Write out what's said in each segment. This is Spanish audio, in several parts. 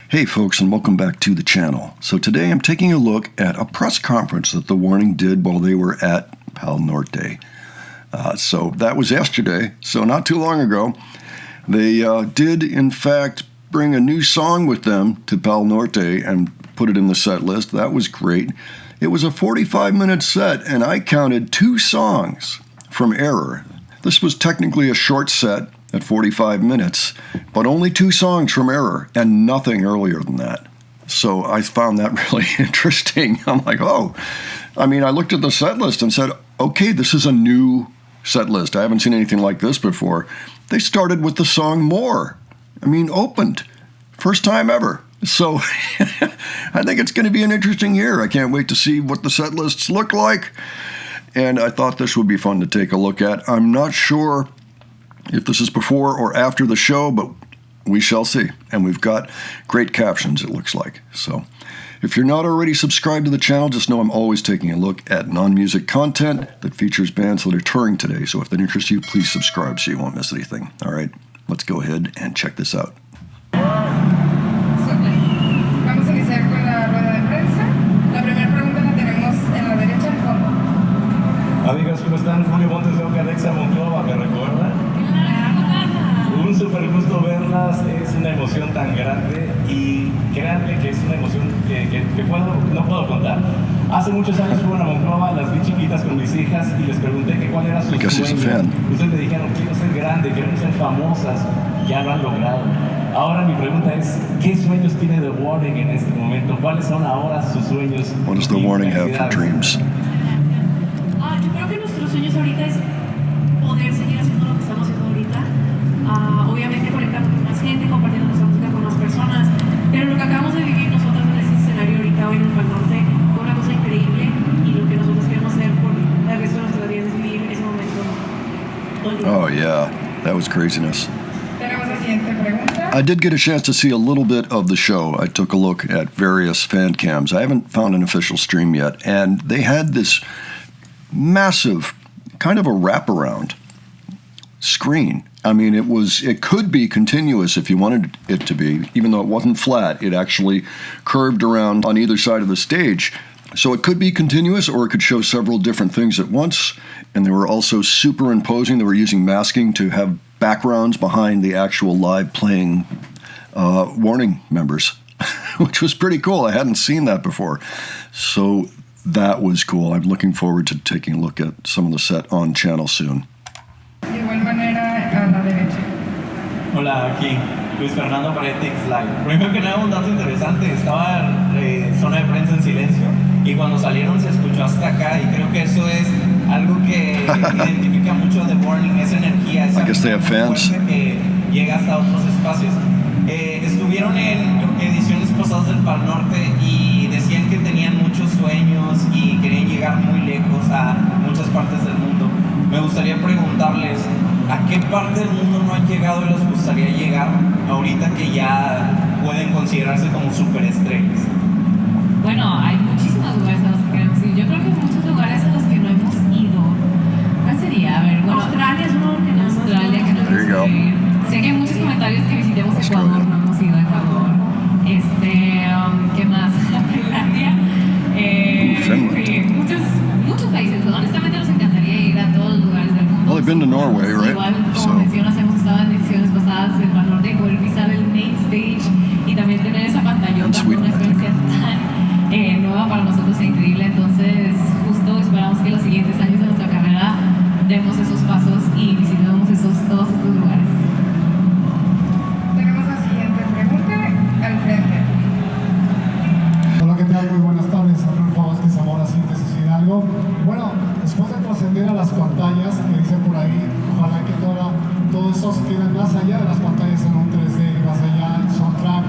Hey folks, and welcome back to the channel. So today I'm taking a look at a press conference that The Warning did while they were at Pal Norte. So that was yesterday, so not too long ago. They did in fact bring a new song with them to Pal Norte and put it in the set list. That was great. It was a 45-minute set, and I counted 2 songs from Error. This was technically a short set at 45 minutes, but only 2 songs from Error and nothing earlier than that. So I found that really interesting. I'm like, I looked at the set list and said, okay, this is a new set list. I haven't seen anything like this before. They started with the song More. Opened. First time ever. So I think it's going to be an interesting year. I can't wait to see what the set lists look like. And I thought this would be fun to take a look at. I'm not sure if this is before or after the show, but we shall see. And we've got great captions, it looks like. So if you're not already subscribed to the channel, just know I'm always taking a look at non-music content that features bands that are touring today. So if that interests you, please subscribe so you won't miss anything. All right, let's go ahead and check this out. Vamos a iniciar con la rueda de prensa. La primera pregunta la tenemos en la derecha al fondo. Amigos, ¿cómo están? Julio Montes de Oca, Alexa Monclova, ¿me recuerdan? Un súper gusto verlas, es una emoción tan grande y créanme que es una emoción que no puedo contar. Hace muchos años fueron a Monclova, las vi chiquitas con mis hijas y les pregunté que cuál era su sueño. Ustedes me dijeron, quiero ser grande, queremos ser famosas, ya lo han logrado. Ahora mi pregunta es, ¿qué sueños tiene The Warning en este momento? ¿Cuáles son ahora sus sueños? What does The Warning have for dreams? Yo creo que nuestros sueños ahorita es poder seguir haciendo lo que estamos haciendo ahorita. Obviamente conectando con más gente, compartiendo nuestra música con más personas. Pero lo que acabamos de vivir nosotros en este escenario ahorita hoy en el Pal Norte fue una cosa increíble. Y lo que nosotros queremos hacer por el resto de nuestra vida es vivir ese momento. Oh yeah, that was craziness. Tenemos la siguiente pregunta. I did get a chance to see a little bit of the show. I took a look at various fan cams. I haven't found an official stream yet. And they had this massive kind of a wraparound screen. It could be continuous if you wanted it to be, even though it wasn't flat. It actually curved around on either side of the stage. So it could be continuous, or it could show several different things at once. And they were also superimposing. They were using masking to have backgrounds behind the actual live playing Warning members, which was pretty cool. I hadn't seen that before. So that was cool. I'm looking forward to taking a look at some of the set on channel soon. De igual manera a la derecha. Hola, aquí Luis Fernando Paretix Live. Primero que nada, un dato interesante, estaba zona de prensa en silencio y cuando salieron se escuchó hasta acá y creo que eso es algo que identifica mucho The Warning, esa energía, esa fuerza que llega hasta otros espacios. Estuvieron en ediciones pasadas del Pal Norte y decían que tenían muchos sueños y querían llegar muy lejos a muchas partes del mundo. Me gustaría preguntarles, ¿a qué parte del mundo no han llegado y les gustaría llegar ahorita que ya pueden considerarse como superestrellas? Bueno, hay muchísimos lugares a los que queremos ir. Yo creo que hay muchos lugares a los que no hemos ido. ¿Cuál sería? A ver, bueno, Australia es uno que no hemos ido. Sé que hay muchos comentarios que visitemos Ecuador, no hemos ido a Ecuador. ¿Qué más? Tailandia. Muchos países. Honestamente nos encantaría ir a todos los lugares del mundo. Well, they've been to Norway, right? Igual, como mencionas, hemos estado en ediciones pasadas del Pal Norte y poder pisar el main stage y también tener esa pantallota, una experiencia tan nueva para nosotros e increíble. Entonces, justo esperamos que los siguientes años de nuestra carrera demos esos pasos y visitemos todos estos lugares. Tenemos la siguiente pregunta al frente. Hola, ¿qué tal? Muy buenas tardes. Arnulfo Vázquez Zamora, Síntesis Hidalgo. Bueno, después de trascender a las pantallas, que dice por ahí, ojalá que todo eso se quede más allá de las pantallas en un 3D, más allá del soundtrack.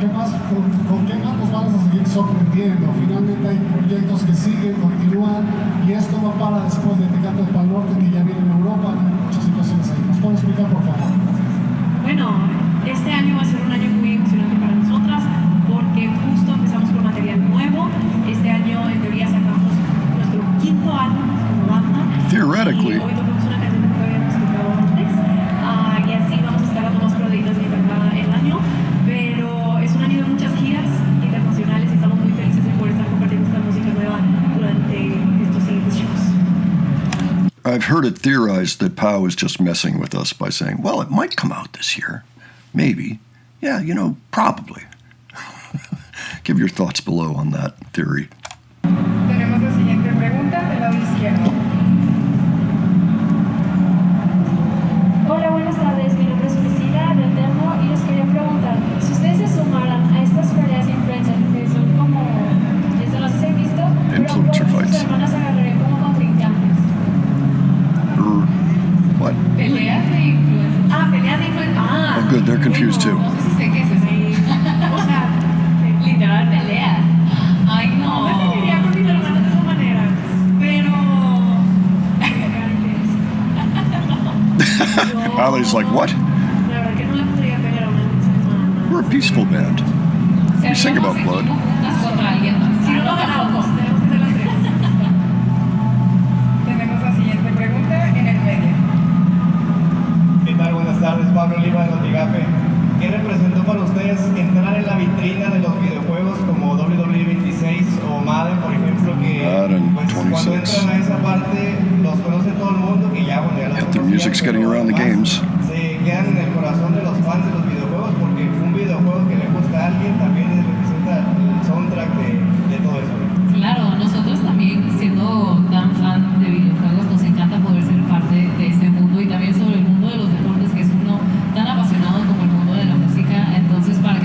¿Con qué más nos vamos a seguir sorprendiendo? Finalmente hay proyectos que siguen, continúan, y esto no para después de Tecate del Pal Norte, que ya viene en Europa, hay muchas situaciones ahí. ¿Nos pueden explicar, por favor? Bueno, este año va a ser un año muy emocionante para nosotras porque justo empezamos con material nuevo. Este año, en teoría, sacamos nuestro 5º álbum como banda. Theoretically. Y hoy tocamos una canción que todavía hemos tocado antes. Y así vamos a estar dando más probaditas de guitarra el año. Pero es un año de mucha I've heard it theorized that Pau is just messing with us by saying, well, it might come out this year. Maybe. Yeah, probably. Give your thoughts below on that theory. Tenemos la siguiente pregunta del lado izquierdo. Hola, buenas tardes. Mi nombre es Priscila del Termo y les quería preguntar, si ustedes se sumaran a estas peleas de influencer, que son como, desde no sé si han visto, Influencer pero fights. sus hermanas se agarrarían como contrincantes. What? Peleas de influencers. Ah, peleas de influencer. Ah, Oh, good. They're confused too. No sé si sé qué es eso. o sea, Literal peleas. Ay, no. no me pelearía con mis hermanas de esa manera, pero... Ali's like, what? La verdad que no le podría pegar a una de mis hermanas. We're a peaceful band. We sing about blood. Juntas contra alguien más. Si no lo ganamos, tenemos que hacer las tres. Tenemos la siguiente pregunta en el medio. ¿Qué tal? Buenas tardes, Pablo Lima de Notigape. ¿Qué representó para ustedes entrar en la vitrina de los videojuegos como WWE 26 o Madden, por ejemplo, que Madden pues, cuando 26. entran a esa parte los conoce todo el mundo, que ya, bueno, ya los If their conocían, music's pero getting around the además games. se quedan en el corazón de los fans de los videojuegos porque un videojuego que le gusta a alguien también representa el soundtrack de todo eso. Claro, nosotros también, siendo tan fan de videojuegos, nos encanta poder ser parte de este mundo y también sobre el mundo de los deportes, que es uno tan apasionado como el mundo de la música. Entonces, para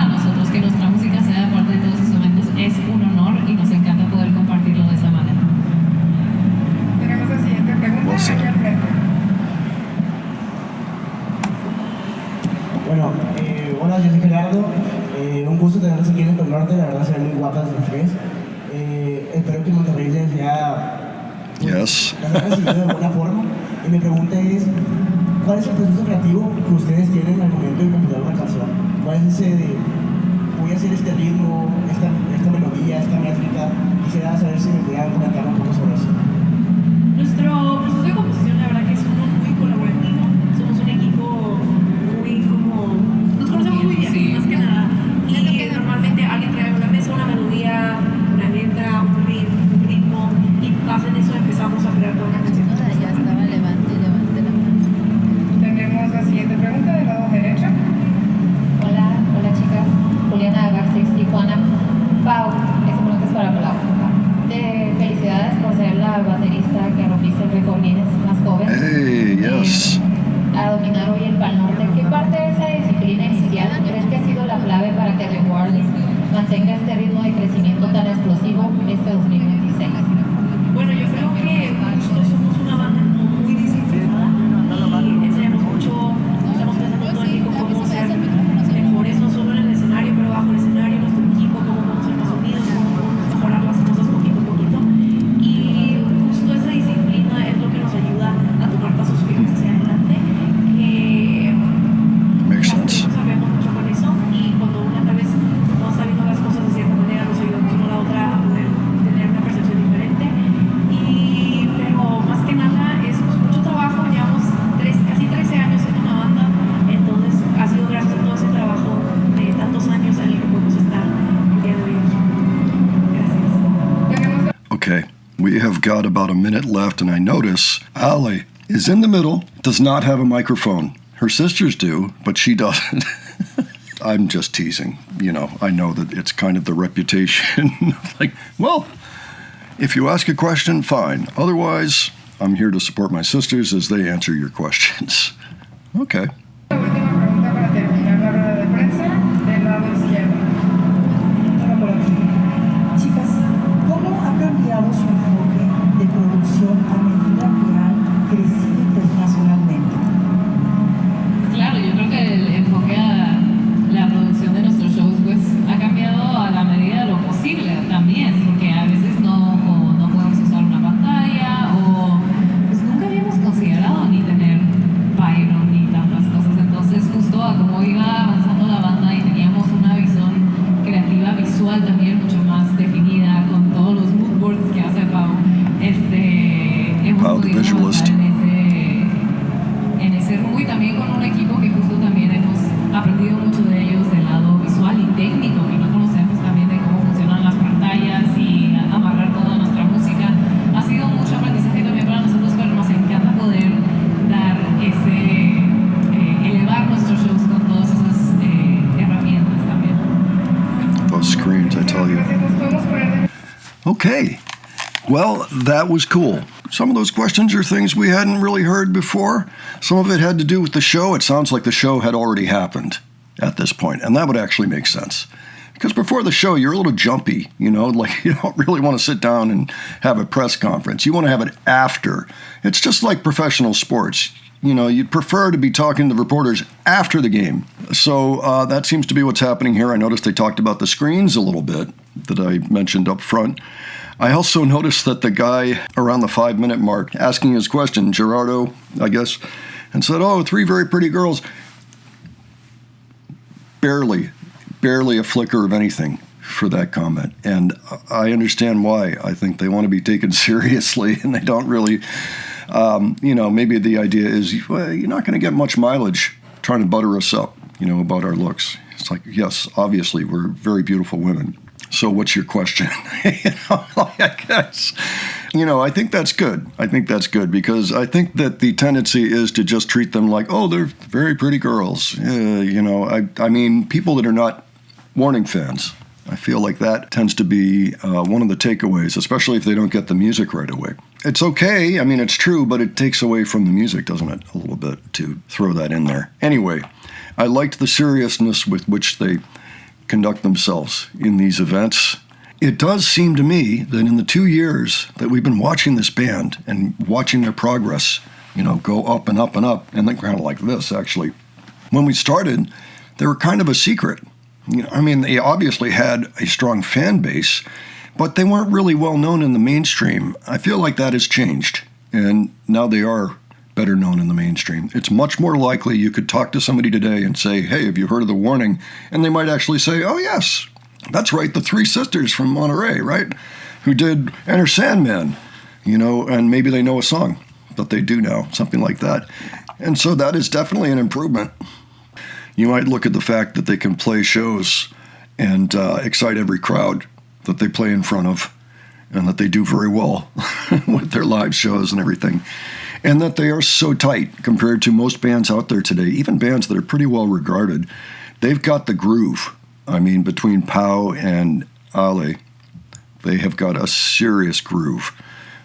nosotros, que nuestra música sea parte de todos esos eventos es un honor y nos encanta poder compartirlo de esa manera. Tenemos la siguiente pregunta Well said. aquí al frente. Bueno, hola, yo soy Gerardo. Un gusto tenerlos aquí en el Pal Norte, la verdad se ven muy guapas las tres. Espero que Monterrey les sea Yes. las haya recibido de buena forma. Y mi pregunta es, ¿cuál es el proceso creativo que ustedes tienen al momento de componer una canción? ¿Cuál es ese de, voy a hacer este ritmo, esta melodía, esta métrica? Quisiera saber si me pudieran comentar un poco sobre eso. Nuestro proceso de composición, la verdad que es uno muy colaborativo. Somos un equipo muy como... Nos conocemos muy bien, Sí. más que nada. Y normalmente alguien trae a una mesa una melodía, una letra, un ritmo, y base en eso empezamos a crear toda una canción. Ya estaba, levante la mano. Tenemos la siguiente pregunta del lado derecho. Hola chicas, Juliana de Garcés, Tijuana. Pau, esta pregunta es para Pau. Felicidades por ser la baterista que rompiste el récord Guinness más joven. Hey, yes. A dominar hoy el Pal Norte. ¿Qué parte de esa disciplina inicial crees que ha sido la clave para que The Warriors mantenga este ritmo de crecimiento tan explosivo este 2026? Bueno, yo creo que nosotros somos una banda muy disciplinada y enseñamos mucho, estamos pensando todo el tiempo cómo ser mejores, no solo en el escenario, pero bajo el escenario, nuestro equipo, cómo podemos ser más unidos, cómo podemos mejorar las cosas poquito a poquito. Y justo esa disciplina es lo que nos ayuda a tomar pasos firmes hacia adelante, que Makes las sense. tres sabemos mucho con eso, y cuando una tal vez no está viendo las cosas de cierta manera, nos ayudamos una a la otra a poder tener una percepción diferente. Pero más que nada es mucho trabajo, llevamos casi 13 años en una banda, entonces ha sido gracias a todo ese trabajo de tantos años en el que podemos estar el día de hoy. Gracias. Okay, we have got about a minute left, and I notice Ali is in the middle, does not have a microphone. Her sisters do, but she doesn't. I'm just teasing. I know that it's kind of the reputation. Like, well, if you ask a question, fine. Otherwise, I'm here to support my sisters as they answer your questions. Okay. La última pregunta para terminar la rueda de prensa del lado izquierdo. Ahora por aquí. Chicas, ¿cómo ha cambiado su enfoque de producción a medida que han crecido internacionalmente? Claro, yo creo que el enfoque a la producción de nuestros shows pues ha cambiado a la medida de lo posible también, porque a veces no podemos usar una pantalla o pues nunca habíamos considerado ni tener Byron ni tantas cosas as I tell you. Okay. Well, that was cool. Some of those questions are things we hadn't really heard before. Some of it had to do with the show. It sounds like the show had already happened at this point, and that would actually make sense. Because before the show, you're a little jumpy, you know, like you don't really want to sit down and have a press conference. You want to have it after. It's just like professional sports. You know, you'd prefer to be talking to the reporters after the game. So that seems to be what's happening here. I noticed they talked about the screens a little bit that I mentioned up front. I also noticed that the guy around the 5-minute mark asking his question, Gerardo, I guess, and said, "Oh, 3 very pretty girls." Barely a flicker of anything for that comment. And I understand why. I think they want to be taken seriously, and they don't really, you know, maybe the idea is, well, you're not going to get much mileage trying to butter us up, you know, about our looks. It's like, yes, obviously, we're very beautiful women. So what's your question? You know, I guess, you know, I think that's good. I think that's good because I think that the tendency is to just treat them like, oh, they're very pretty girls. You know, I mean, people that are not Warning fans, I feel like that tends to be one of the takeaways, especially if they don't get the music right away. It's okay. I mean, it's true, but it takes away from the music, doesn't it, a little bit, to throw that in there. Anyway, I liked the seriousness with which they conduct themselves in these events. It does seem to me that in the 2 years that we've been watching this band and watching their progress, you know, go up and up and up, and then kind of like this, actually. When we started, they were kind of a secret. You know, I mean, they obviously had a strong fan base, but they weren't really well known in the mainstream. I feel like that has changed, and now they are better known in the mainstream. It's much more likely you could talk to somebody today and say, "Hey, have you heard of The Warning?" And they might actually say, "Oh, yes, that's right, the 3 sisters from Monterey, right, who did Enter Sandman," you know, and maybe they know a song that they do now, something like that. And so that is definitely an improvement. You might look at the fact that they can play shows and excite every crowd that they play in front of, and that they do very well with their live shows and everything, and that they are so tight compared to most bands out there today, even bands that are pretty well regarded. They've got the groove. I mean, between Pau and Ale, they have got a serious groove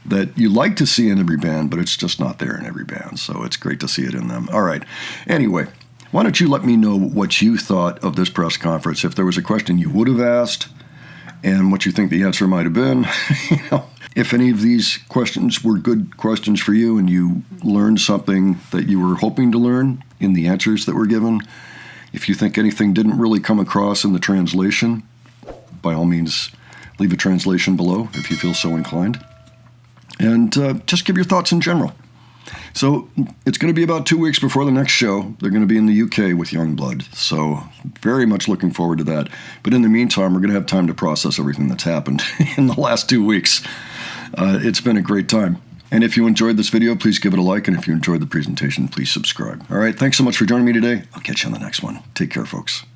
that you like to see in every band, but it's just not there in every band, so it's great to see it in them. All right. Anyway, why don't you let me know what you thought of this press conference, if there was a question you would have asked, and what you think the answer might have been. You know, if any of these questions were good questions for you and you learned something that you were hoping to learn in the answers that were given, if you think anything didn't really come across in the translation, by all means, leave a translation below if you feel so inclined. And just give your thoughts in general. So it's going to be about 2 weeks before the next show. They're going to be in the UK with Youngblood. So very much looking forward to that. But in the meantime, we're going to have time to process everything that's happened in the last 2 weeks. It's been a great time. And if you enjoyed this video, please give it a like. And if you enjoyed the presentation, please subscribe. All right. Thanks so much for joining me today. I'll catch you on the next one. Take care, folks.